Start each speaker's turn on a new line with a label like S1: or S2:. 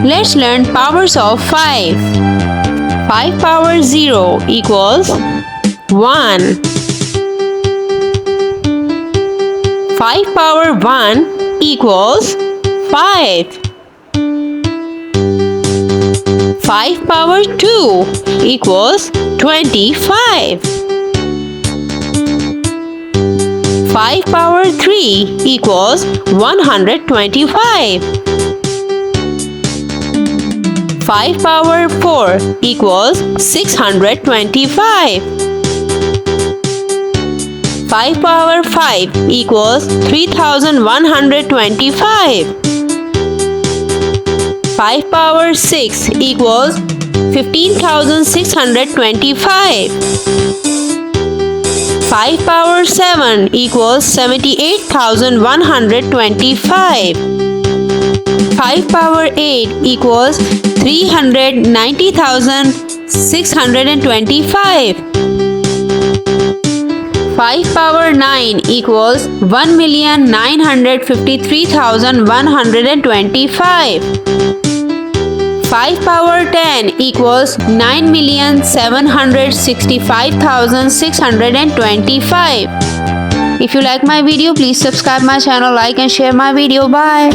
S1: Let's learn powers of 5. 5 power 0 equals 1. 5 power 1 equals 5. 5 power 2 equals 25. 5 power 3 equals 125. 5 power 4 equals 625. 5 power 5 equals 3125. 5 power 6 equals 15,625. 5 power 7 equals 78,125. 5 power 8 equals 390,625. 5 power 9 equals 1,953,125. 5 power 10 equals 9,765,625. If you like my video, please subscribe my channel, like and share my video. Bye.